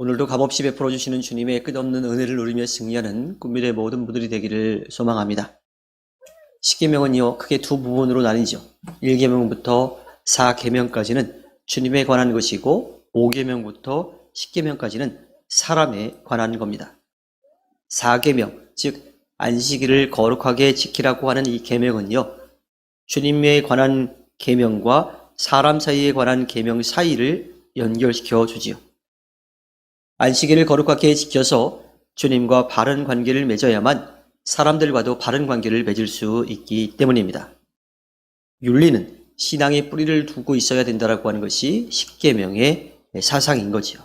오늘도 값없이 베풀어 주시는 주님의 끝없는 은혜를 누리며 승리하는 꿈미래 모든 분들이 되기를 소망합니다. 십계명은요, 크게 두 부분으로 나뉘죠. 1계명부터 4계명까지는 주님에 관한 것이고 5계명부터 10계명까지는 사람에 관한 겁니다. 4계명, 즉 안식일을 거룩하게 지키라고 하는 이 계명은요, 주님에 관한 계명과 사람 사이에 관한 계명 사이를 연결시켜 주지요. 안식일을 거룩하게 지켜서 주님과 바른 관계를 맺어야만 사람들과도 바른 관계를 맺을 수 있기 때문입니다. 윤리는 신앙의 뿌리를 두고 있어야 된다고 하는 것이 십계명의 사상인 거지요.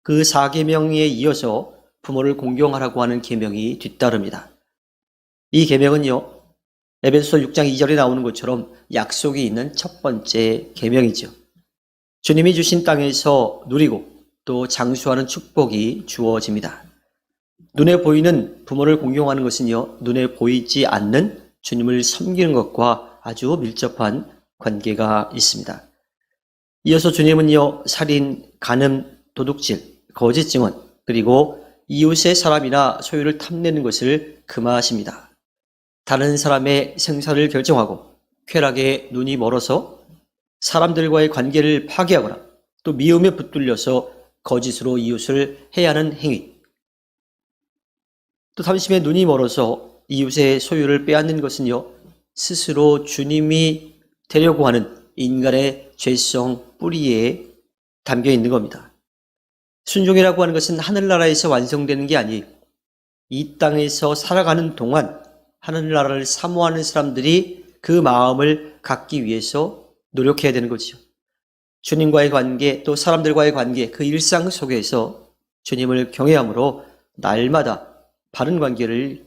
그 4계명에 이어서 부모를 공경하라고 하는 계명이 뒤따릅니다. 이 계명은요, 에베소서 6장 2절에 나오는 것처럼 약속이 있는 첫 번째 계명이죠. 주님이 주신 땅에서 누리고 또 장수하는 축복이 주어집니다. 눈에 보이는 부모를 공경하는 것은요, 눈에 보이지 않는 주님을 섬기는 것과 아주 밀접한 관계가 있습니다. 이어서 주님은요, 살인, 간음, 도둑질, 거짓 증언, 그리고 이웃의 사람이나 소유를 탐내는 것을 금하십니다. 다른 사람의 생사를 결정하고 쾌락에 눈이 멀어서 사람들과의 관계를 파괴하거나 또 미움에 붙들려서 거짓으로 이웃을 해하는 행위, 또 탐심에 눈이 멀어서 이웃의 소유를 빼앗는 것은요, 스스로 주님이 되려고 하는 인간의 죄성 뿌리에 담겨 있는 겁니다. 순종이라고 하는 것은 하늘나라에서 완성되는 게 아니에요. 이 땅에서 살아가는 동안 하늘나라를 사모하는 사람들이 그 마음을 갖기 위해서 노력해야 되는 거죠. 주님과의 관계, 또 사람들과의 관계, 그 일상 속에서 주님을 경외함으로 날마다 바른 관계를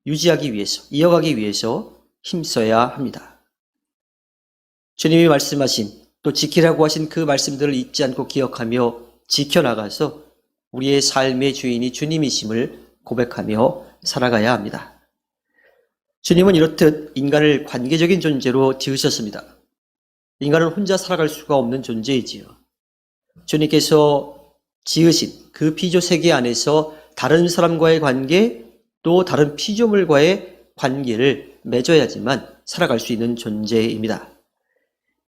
유지하기 위해서, 이어가기 위해서 힘써야 합니다. 주님이 말씀하신, 또 지키라고 하신 그 말씀들을 잊지 않고 기억하며 지켜나가서 우리의 삶의 주인이 주님이심을 고백하며 살아가야 합니다. 주님은 이렇듯 인간을 관계적인 존재로 지으셨습니다. 인간은 혼자 살아갈 수가 없는 존재이지요. 주님께서 지으신 그 피조 세계 안에서 다른 사람과의 관계, 또 다른 피조물과의 관계를 맺어야지만 살아갈 수 있는 존재입니다.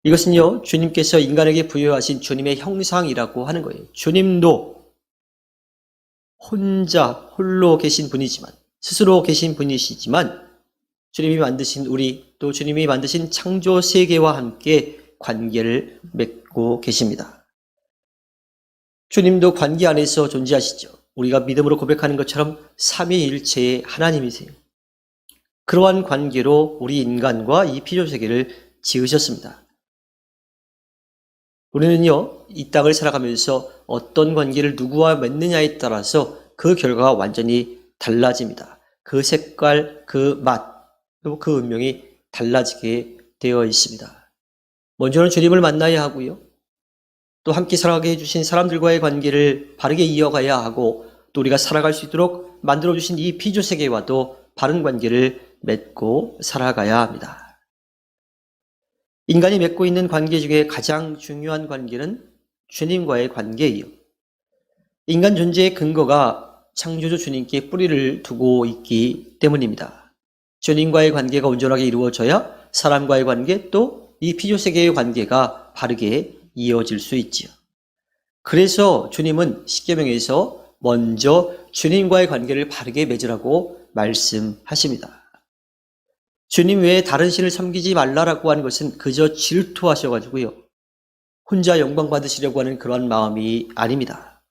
이것은요, 주님께서 인간에게 부여하신 주님의 형상이라고 하는 거예요. 주님도 홀로 계신 분이지만, 스스로 계신 분이시지만, 주님이 만드신 우리, 또 주님이 만드신 창조 세계와 함께 관계를 맺고 계십니다. 주님도 관계 안에서 존재하시죠. 우리가 믿음으로 고백하는 것처럼 삼위일체의 하나님이세요. 그러한 관계로 우리 인간과 이 피조 세계를 지으셨습니다. 우리는요, 이 땅을 살아가면서 어떤 관계를 누구와 맺느냐에 따라서 그 결과가 완전히 달라집니다. 그 색깔, 그 맛, 또 그 운명이 달라지게 되어 있습니다. 먼저는 주님을 만나야 하고요. 또 함께 살아가게 해주신 사람들과의 관계를 바르게 이어가야 하고, 또 우리가 살아갈 수 있도록 만들어주신 이 피조 세계와도 바른 관계를 맺고 살아가야 합니다. 인간이 맺고 있는 관계 중에 가장 중요한 관계는 주님과의 관계예요. 인간 존재의 근거가 창조주 주님께 뿌리를 두고 있기 때문입니다. 주님과의 관계가 온전하게 이루어져야 사람과의 관계, 또 이 피조 세계의 관계가 바르게 이어질 수 있지요. 그래서 주님은 십계명에서 먼저 주님과의 관계를 바르게 맺으라고 말씀하십니다. 주님 외에 다른 신을 섬기지 말라라고 하는 것은 그저 질투하셔가지고요, 혼자 영광 받으시려고 하는 그런 마음이 아닙니다.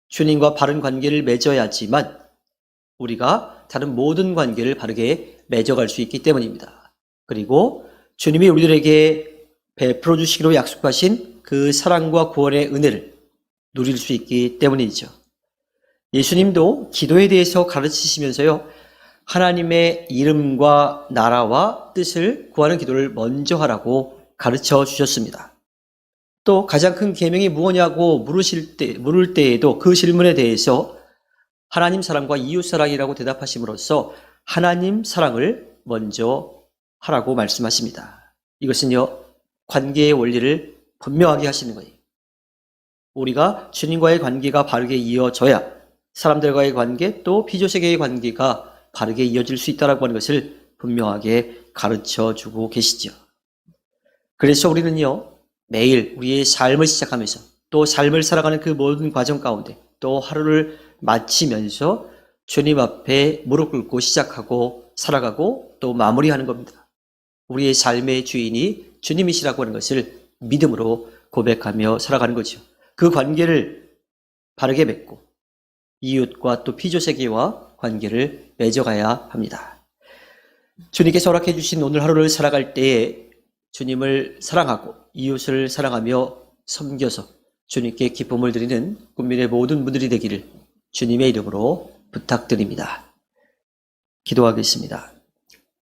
주님과 바른 관계를 맺어야지만 우리가 다른 모든 관계를 바르게 맺어갈 수 있기 때문입니다. 그리고 주님이 우리들에게 베풀어 주시기로 약속하신 그 사랑과 구원의 은혜를 누릴 수 있기 때문이죠. 예수님도 기도에 대해서 가르치시면서요, 하나님의 이름과 나라와 뜻을 구하는 기도를 먼저 하라고 가르쳐 주셨습니다. 또 가장 큰 계명이 무엇냐고 물을 때에도 그 질문에 대해서 하나님 사랑과 이웃 사랑이라고 대답하심으로써 하나님 사랑을 먼저 하라고 말씀하십니다. 이것은요, 관계의 원리를 분명하게 하시는 거예요. 우리가 주님과의 관계가 바르게 이어져야 사람들과의 관계 또 피조세계의 관계가 바르게 이어질 수 있다고 하는 것을 분명하게 가르쳐 주고 계시죠. 그래서 우리는요, 매일 우리의 삶을 시작하면서 또 삶을 살아가는 그 모든 과정 가운데 또 하루를 마치면서 주님 앞에 무릎 꿇고 시작하고 살아가고 또 마무리하는 겁니다. 우리의 삶의 주인이 주님이시라고 하는 것을 믿음으로 고백하며 살아가는 거죠. 그 관계를 바르게 맺고 이웃과 또 피조세계와 관계를 맺어가야 합니다. 주님께서 허락해 주신 오늘 하루를 살아갈 때에 주님을 사랑하고 이웃을 사랑하며 섬겨서 주님께 기쁨을 드리는 국민의 모든 분들이 되기를 주님의 이름으로 부탁드립니다. 기도하겠습니다.